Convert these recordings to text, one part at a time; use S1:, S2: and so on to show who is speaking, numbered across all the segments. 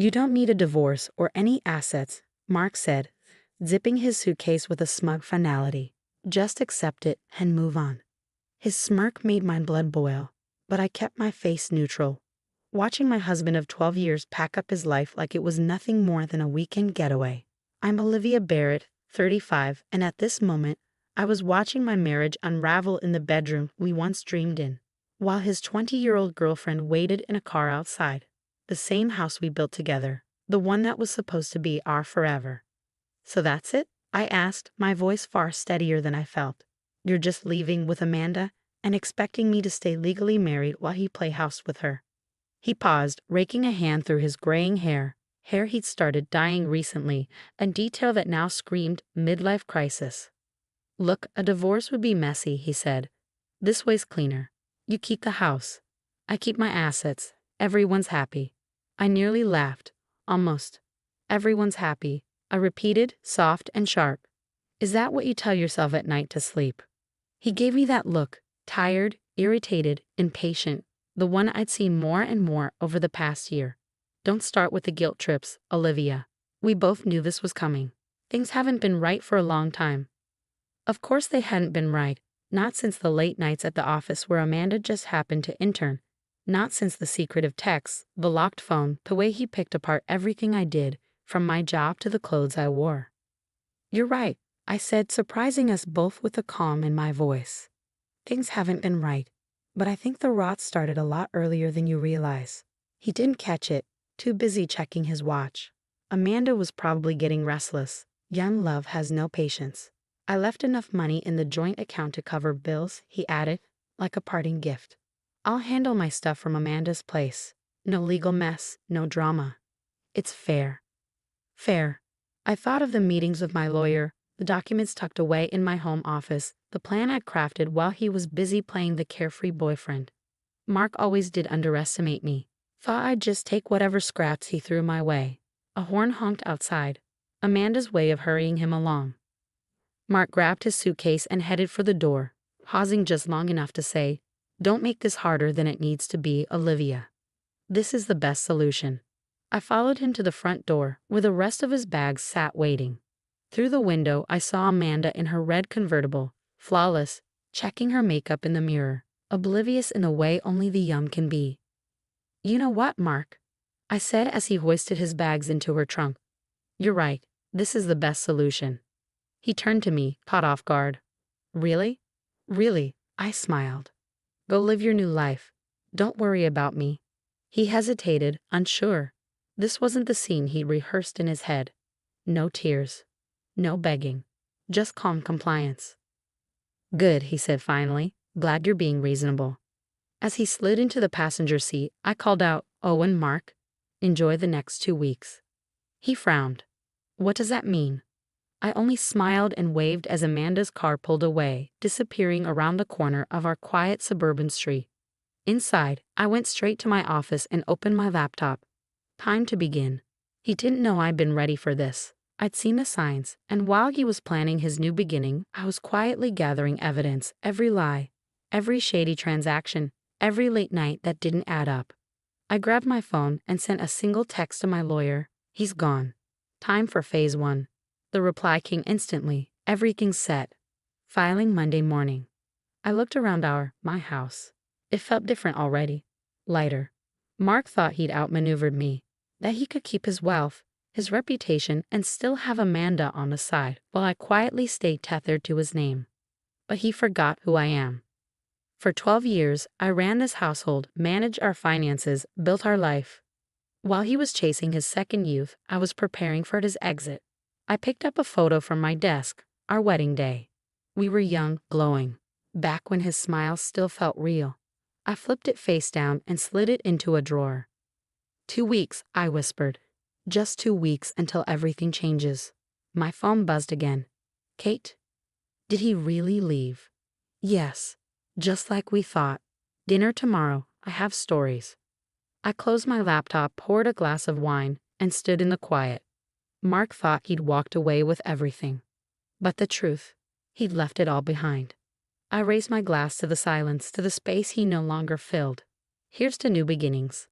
S1: You don't need a divorce or any assets, Mark said, zipping his suitcase with a smug finality. Just accept it and move on. His smirk made my blood boil, but I kept my face neutral, watching my husband of 12 years pack up his life like it was nothing more than a weekend getaway. I'm Olivia Barrett, 35, and at this moment, I was watching my marriage unravel in the bedroom we once dreamed in, while his 20-year-old girlfriend waited in a car outside, the same house we built together, the one that was supposed to be our forever. So that's it? I asked, my voice far steadier than I felt. You're just leaving with Amanda and expecting me to stay legally married while he play house with her. He paused, raking a hand through his graying hair he'd started dyeing recently, a detail that now screamed midlife crisis. Look, a divorce would be messy, he said. This way's cleaner. You keep the house. I keep my assets. Everyone's happy. I nearly laughed. Almost. Everyone's happy, I repeated, soft and sharp. Is that what you tell yourself at night to sleep? He gave me that look, tired, irritated, impatient, the one I'd seen more and more over the past year. Don't start with the guilt trips, Olivia. We both knew this was coming. Things haven't been right for a long time. Of course they hadn't been right, not since the late nights at the office where Amanda just happened to intern, not since the secretive texts, the locked phone, the way he picked apart everything I did, from my job to the clothes I wore. You're right, I said, surprising us both with a calm in my voice. Things haven't been right, but I think the rot started a lot earlier than you realize. He didn't catch it, too busy checking his watch. Amanda was probably getting restless. Young love has no patience. I left enough money in the joint account to cover bills, he added, like a parting gift. I'll handle my stuff from Amanda's place. No legal mess, no drama. It's fair. Fair. I thought of the meetings with my lawyer, the documents tucked away in my home office, the plan I'd crafted while he was busy playing the carefree boyfriend. Mark always did underestimate me. Thought I'd just take whatever scraps he threw my way. A horn honked outside, Amanda's way of hurrying him along. Mark grabbed his suitcase and headed for the door, pausing just long enough to say, "Don't make this harder than it needs to be, Olivia. This is the best solution." I followed him to the front door, where the rest of his bags sat waiting. Through the window, I saw Amanda in her red convertible, flawless, checking her makeup in the mirror, oblivious in the way only the young can be. "You know what, Mark?" I said as he hoisted his bags into her trunk. "You're right, this is the best solution." He turned to me, caught off guard. "Really?" "Really," I smiled. "Go live your new life. Don't worry about me." He hesitated, unsure. This wasn't the scene he rehearsed in his head. No tears. No begging. Just calm compliance. "Good," he said finally. "Glad you're being reasonable." As he slid into the passenger seat, I called out, "Oh, and Mark, enjoy the next 2 weeks." He frowned. "What does that mean?" I only smiled and waved as Amanda's car pulled away, disappearing around the corner of our quiet suburban street. Inside, I went straight to my office and opened my laptop. Time to begin. He didn't know I'd been ready for this. I'd seen the signs, and while he was planning his new beginning, I was quietly gathering evidence, every lie, every shady transaction, every late night that didn't add up. I grabbed my phone and sent a single text to my lawyer. "He's gone. Time for phase 1. The reply came instantly. "Everything's set. Filing Monday morning." I looked around my house. It felt different already. Lighter. Mark thought he'd outmaneuvered me, that he could keep his wealth, his reputation, and still have Amanda on the side, while I quietly stayed tethered to his name. But he forgot who I am. For 12 years, I ran this household, managed our finances, built our life. While he was chasing his second youth, I was preparing for his exit. I picked up a photo from my desk, our wedding day. We were young, glowing, back when his smile still felt real. I flipped it face down and slid it into a drawer. 2 weeks, I whispered. Just 2 weeks until everything changes. My phone buzzed again. "Kate?" Did he really leave? Yes, just like we thought. "Dinner tomorrow. I have stories." I closed my laptop, poured a glass of wine, and stood in the quiet. Mark thought he'd walked away with everything. But the truth, he'd left it all behind. I raised my glass to the silence, to the space he no longer filled. Here's to new beginnings.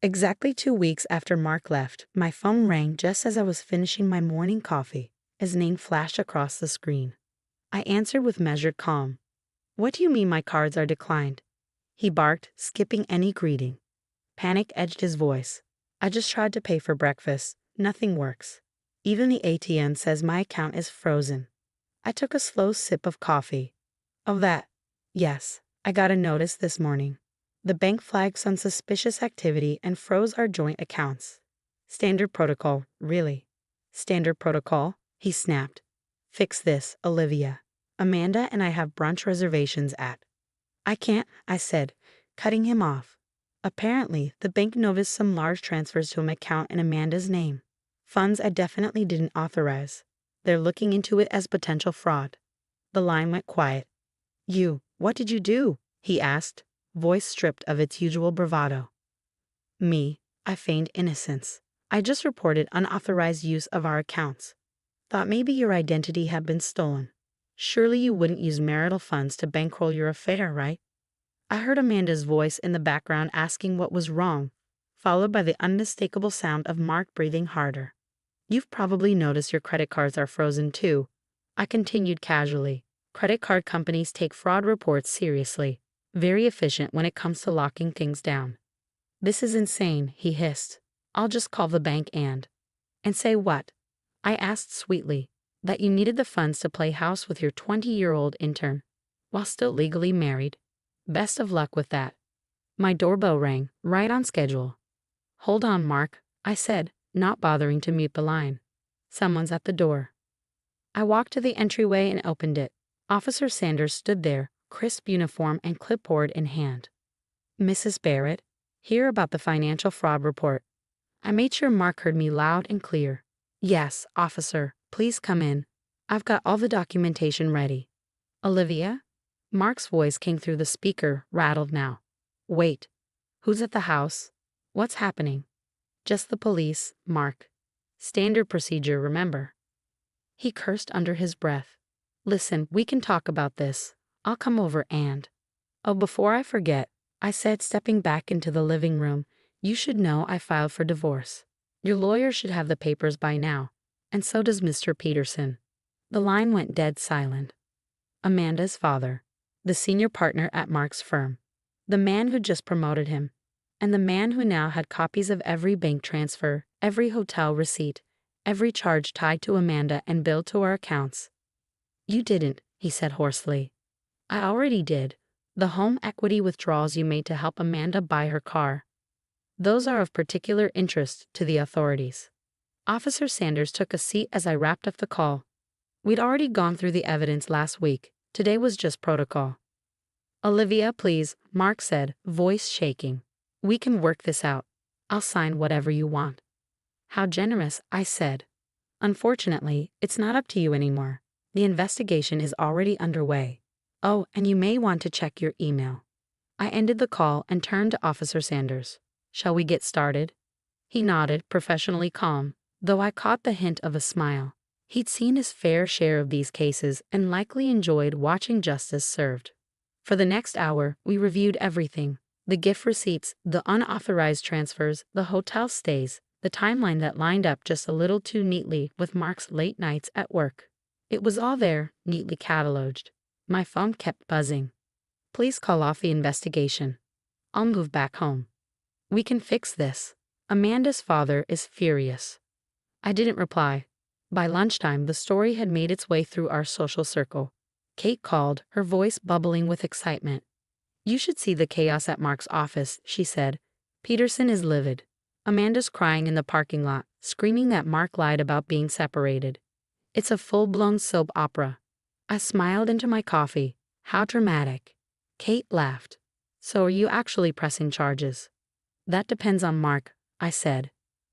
S1: Exactly 2 weeks after Mark left, my phone rang just as I was finishing my morning coffee. His name flashed across the screen. I answered with measured calm. "What do you mean my cards are declined?" he barked, skipping any greeting. Panic edged his voice. "I just tried to pay for breakfast. Nothing works. Even the ATM says my account is frozen." I took a slow sip of coffee. "Oh, that? Yes, I got a notice this morning. The bank flagged some suspicious activity and froze our joint accounts. Standard protocol, really." "Standard protocol?" he snapped. "Fix this, Olivia. Amanda and I have brunch reservations at—" "I can't," I said, cutting him off. Apparently, the bank noticed some large transfers to an account in Amanda's name. Funds I definitely didn't authorize. They're looking into it as potential fraud. The line went quiet. What did you do?" he asked, voice stripped of its usual bravado. "Me," I feigned innocence. "I just reported unauthorized use of our accounts. Thought maybe your identity had been stolen. Surely you wouldn't use marital funds to bankroll your affair, right?" I heard Amanda's voice in the background asking what was wrong, followed by the unmistakable sound of Mark breathing harder. "You've probably noticed your credit cards are frozen too," I continued casually. "Credit card companies take fraud reports seriously. Very efficient when it comes to locking things down." "This is insane," he hissed. "I'll just call the bank and—" "And say what?" I asked sweetly. "That you needed the funds to play house with your 20-year-old intern, while still legally married. Best of luck with that." My doorbell rang, right on schedule. "Hold on, Mark," I said, not bothering to mute the line. "Someone's at the door." I walked to the entryway and opened it. Officer Sanders stood there, crisp uniform and clipboard in hand. "Mrs. Barrett, hear about the financial fraud report." I made sure Mark heard me loud and clear. "Yes, officer, please come in. I've got all the documentation ready." "Olivia?" Mark's voice came through the speaker, rattled now. "Wait. Who's at the house? What's happening?" "Just the police, Mark. Standard procedure, remember." He cursed under his breath. "Listen, we can talk about this. I'll come over and—" "Oh, before I forget," I said, stepping back into the living room, "you should know I filed for divorce. Your lawyer should have the papers by now, and so does Mr. Peterson." The line went dead silent. Amanda's father, the senior partner at Mark's firm, the man who just promoted him, and the man who now had copies of every bank transfer, every hotel receipt, every charge tied to Amanda and billed to our accounts. "You didn't," he said hoarsely. "I already did. The home equity withdrawals you made to help Amanda buy her car. Those are of particular interest to the authorities." Officer Sanders took a seat as I wrapped up the call. We'd already gone through the evidence last week. Today was just protocol. "Olivia, please," Mark said, voice shaking. "We can work this out. I'll sign whatever you want." "How generous," I said. "Unfortunately, it's not up to you anymore. The investigation is already underway. Oh, and you may want to check your email." I ended the call and turned to Officer Sanders. "Shall we get started?" He nodded, professionally calm, though I caught the hint of a smile. He'd seen his fair share of these cases and likely enjoyed watching justice served. For the next hour, we reviewed everything: the gift receipts, the unauthorized transfers, the hotel stays, the timeline that lined up just a little too neatly with Mark's late nights at work. It was all there, neatly cataloged. My phone kept buzzing. "Please call off the investigation. I'll move back home. We can fix this. Amanda's father is furious." I didn't reply. By lunchtime, the story had made its way through our social circle. Kate called, her voice bubbling with excitement. "You should see the chaos at Mark's office," she said. "Peterson is livid. Amanda's crying in the parking lot, screaming that Mark lied about being separated. It's a full-blown soap opera." I smiled into my coffee. "How dramatic." Kate laughed. "So are you actually pressing charges?" "That depends on Mark," I said.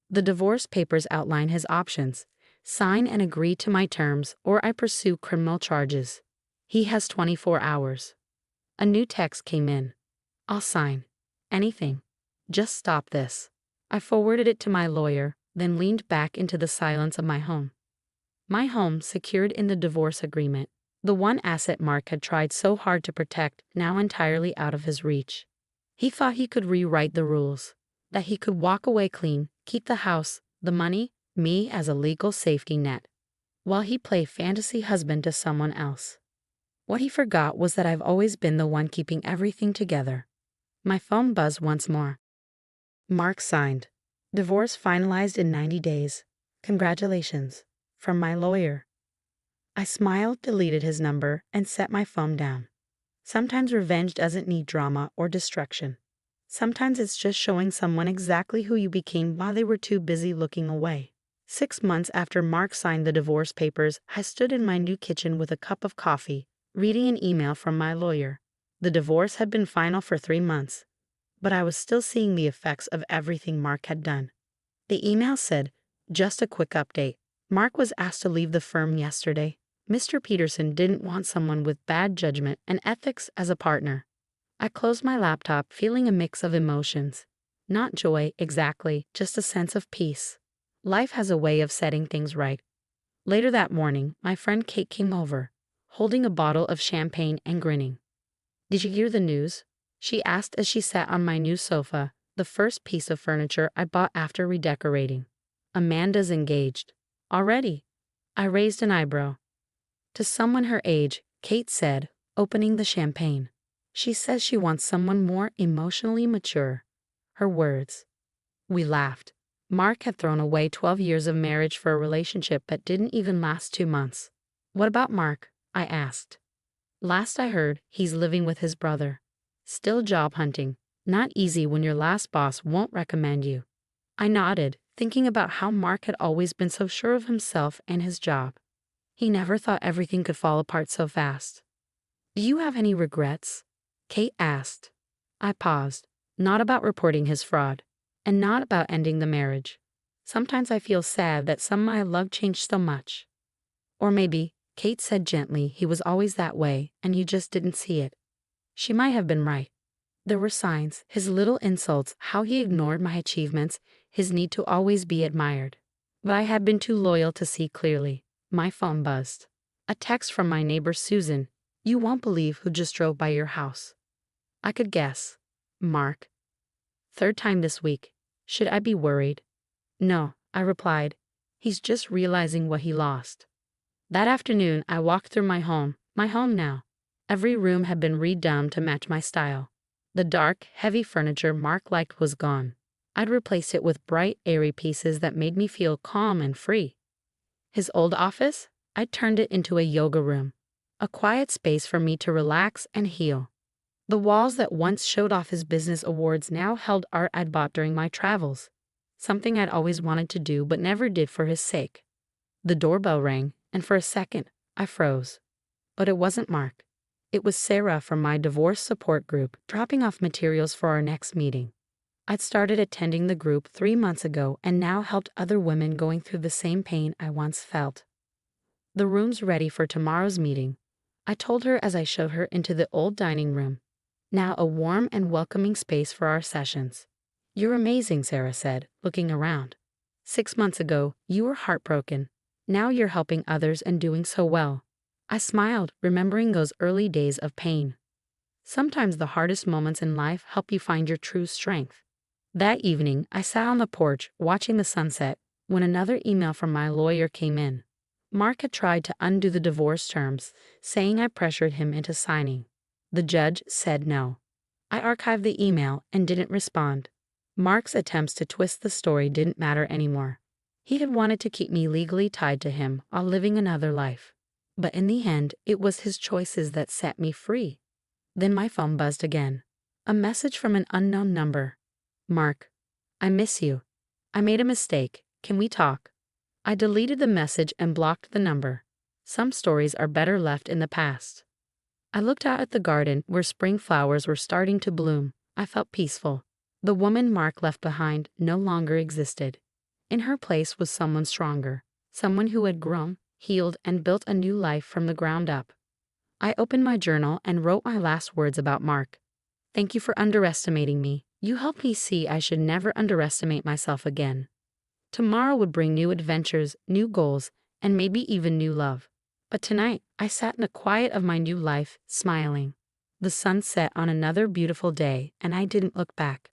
S1: "The divorce papers outline his options. Sign and agree to my terms, or I pursue criminal charges. He has 24 hours. A new text came in. "I'll sign. Anything. Just stop this." I forwarded it to my lawyer, then leaned back into the silence of my home. My home secured in the divorce agreement, the one asset Mark had tried so hard to protect, now entirely out of his reach. He thought he could rewrite the rules, that he could walk away clean, keep the house, the money, me as a legal safety net, while he played fantasy husband to someone else. What he forgot was that I've always been the one keeping everything together. My phone buzzed once more. Mark signed. Divorce finalized in 90 days. Congratulations. From my lawyer. I smiled, deleted his number, and set my phone down. Sometimes revenge doesn't need drama or destruction. Sometimes it's just showing someone exactly who you became while they were too busy looking away. 6 months after Mark signed the divorce papers, I stood in my new kitchen with a cup of coffee, reading an email from my lawyer. The divorce had been final for 3 months, but I was still seeing the effects of everything Mark had done. The email said, "Just a quick update. Mark was asked to leave the firm yesterday. Mr. Peterson didn't want someone with bad judgment and ethics as a partner." I closed my laptop, feeling a mix of emotions. Not joy, exactly, just a sense of peace. Life has a way of setting things right. Later that morning, my friend Kate came over, holding a bottle of champagne and grinning. "Did you hear the news?" she asked as she sat on my new sofa, the first piece of furniture I bought after redecorating. "Amanda's engaged." "Already?" I raised an eyebrow. "To someone her age," Kate said, opening the champagne. "She says she wants someone more emotionally mature." Her words. We laughed. Mark had thrown away 12 years of marriage for a relationship that didn't even last 2 months. "What about Mark?" I asked. "Last I heard, he's living with his brother. Still job hunting. Not easy when your last boss won't recommend you." I nodded, thinking about how Mark had always been so sure of himself and his job. He never thought everything could fall apart so fast. "Do you have any regrets?" Kate asked. I paused. Not about reporting his fraud, and not about ending the marriage. Sometimes I feel sad that someone I love changed so much. Or maybe, Kate said gently, he was always that way, and you just didn't see it. She might have been right. There were signs, his little insults, how he ignored my achievements, his need to always be admired. But I had been too loyal to see clearly. My phone buzzed. A text from my neighbor Susan. "You won't believe who just drove by your house." I could guess. Mark. 3rd time this week. Should I be worried? "No," I replied. "He's just realizing what he lost." That afternoon, I walked through my home now. Every room had been redone to match my style. The dark, heavy furniture Mark liked was gone. I'd replaced it with bright, airy pieces that made me feel calm and free. His old office? I'd turned it into a yoga room, a quiet space for me to relax and heal. The walls that once showed off his business awards now held art I'd bought during my travels, something I'd always wanted to do but never did for his sake. The doorbell rang, and for a second, I froze. But it wasn't Mark. It was Sarah from my divorce support group, dropping off materials for our next meeting. I'd started attending the group 3 months ago and now helped other women going through the same pain I once felt. "The room's ready for tomorrow's meeting," I told her as I showed her into the old dining room. Now a warm and welcoming space for our sessions. "You're amazing," Sarah said, looking around. 6 months ago, you were heartbroken. Now you're helping others and doing so well." I smiled, remembering those early days of pain. Sometimes the hardest moments in life help you find your true strength. That evening, I sat on the porch, watching the sunset, when another email from my lawyer came in. Mark had tried to undo the divorce terms, saying I pressured him into signing. The judge said no. I archived the email and didn't respond. Mark's attempts to twist the story didn't matter anymore. He had wanted to keep me legally tied to him while living another life. But in the end, it was his choices that set me free. Then my phone buzzed again. A message from an unknown number. "Mark, I miss you. I made a mistake. Can we talk?" I deleted the message and blocked the number. Some stories are better left in the past. I looked out at the garden where spring flowers were starting to bloom. I felt peaceful. The woman Mark left behind no longer existed. In her place was someone stronger, someone who had grown, healed, and built a new life from the ground up. I opened my journal and wrote my last words about Mark. "Thank you for underestimating me. You helped me see I should never underestimate myself again." Tomorrow would bring new adventures, new goals, and maybe even new love. But tonight, I sat in the quiet of my new life, smiling. The sun set on another beautiful day, and I didn't look back.